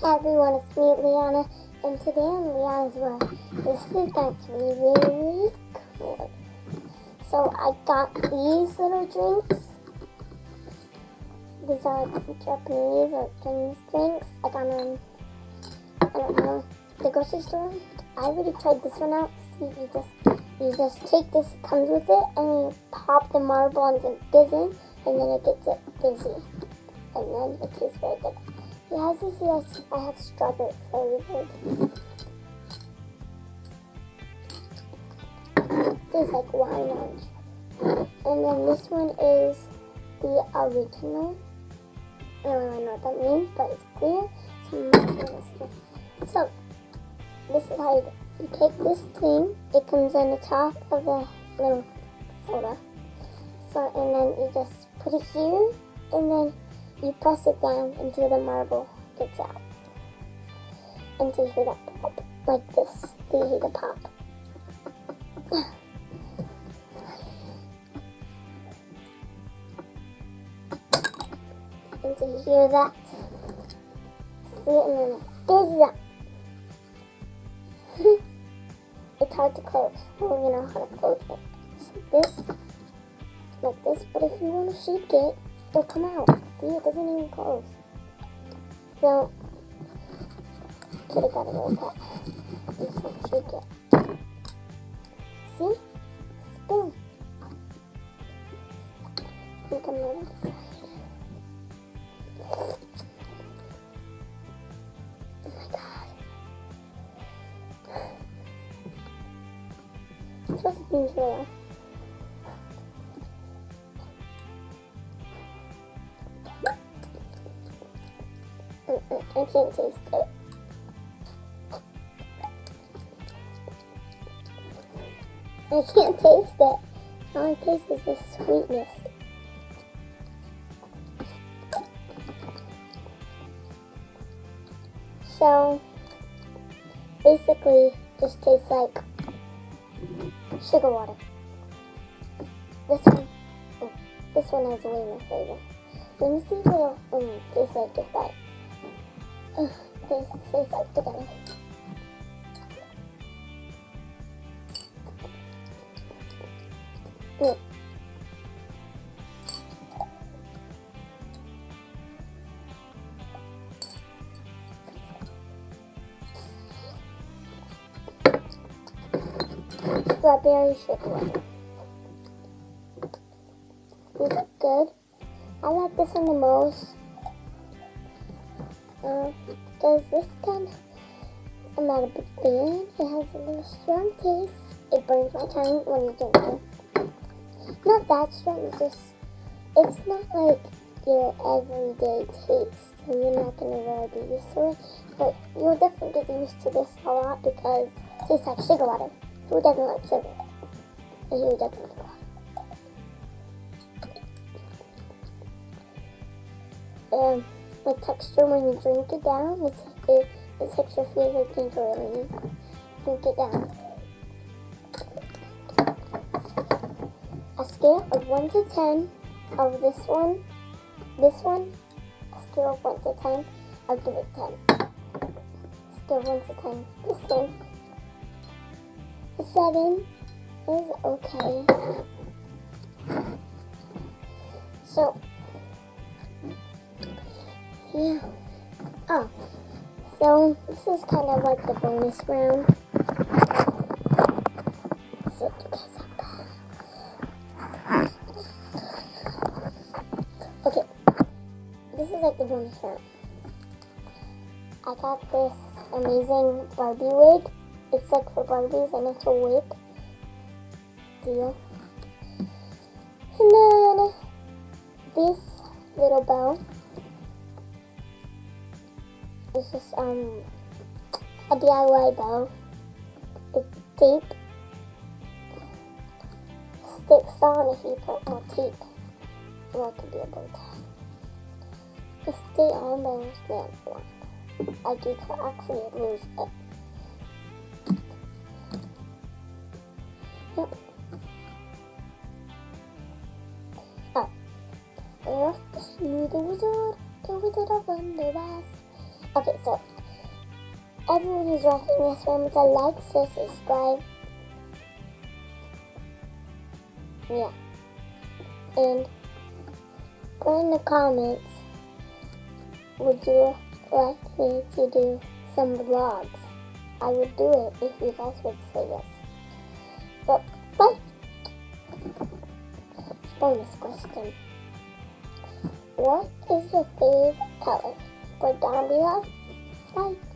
Hi everyone, it's me, Liana, and today on Liana's World, this is going to be really cool. So I got these little drinks. These are Japanese or Chinese drinks. I got them, I don't know, the grocery store. I already tried this one out. See, you just take this, it comes with it, and you pop the marble and it gives in, and then it gets it dizzy. And then it tastes very good. Yeah, as you see, I have strawberry flavored. Tastes like wine orange. And then this one is the original. I don't really know what that means, but it's clear. So this is how you take this thing. It comes on the top of the little soda. So, and then you just put it here, and then you press it down until the marble gets out. Until you hear that pop, like this. Do you hear the pop? Until you hear that. See it, and then it fizzes up. It's hard to close. Well, you know how to close it. So like this, but if you want to shake it, it'll come out. See, it doesn't even close. So, should have got it like that. Just shake it. See? Boom. Look at my side. Oh my god. It's supposed to be real. I can't taste it. I can't taste it. All I taste is the sweetness. So, basically, just tastes like sugar water. This one has way more flavor. Let me see what it'll taste like if I tastes like together. Strawberry sugar water. These are good. I like this one the most. Because this kind, I'm not a big fan. It has a little strong taste. It burns my tongue when you drink it. Not that strong, it's not like your everyday taste. So you're not going to really be used to it. But you'll definitely get used to this a lot because it tastes like sugar water. Who doesn't like sugar? And who doesn't like water? The texture when you drink it down, the texture feels like ginger ale when you drink it down. A scale of 1 to 10 of this one, a scale of 1 to 10, I'll give it 10. Scale of 1 to 10, this one. A 7 is okay. So, yeah. Oh, so this is kind of like the bonus round. So you guys have okay, this is like the bonus round. I got this amazing Barbie wig. It's like for Barbies and it's a wig deal. And then this little bow. It's just a DIY bow. It's tape. Sticks on if you put more tape. Or it could be a bow tie. Just stay on, but I understand one. I do actually lose it. Yep. Oh. Earth, the smoothie wizard, the wizard of Wonderland. Okay, so everyone who's watching this, remember to like, share, subscribe. Yeah. And put in the comments, would you like me to do some vlogs? I would do it if you guys would say yes. So, bye. Bonus question. What is your favorite color? Put down below. Bye.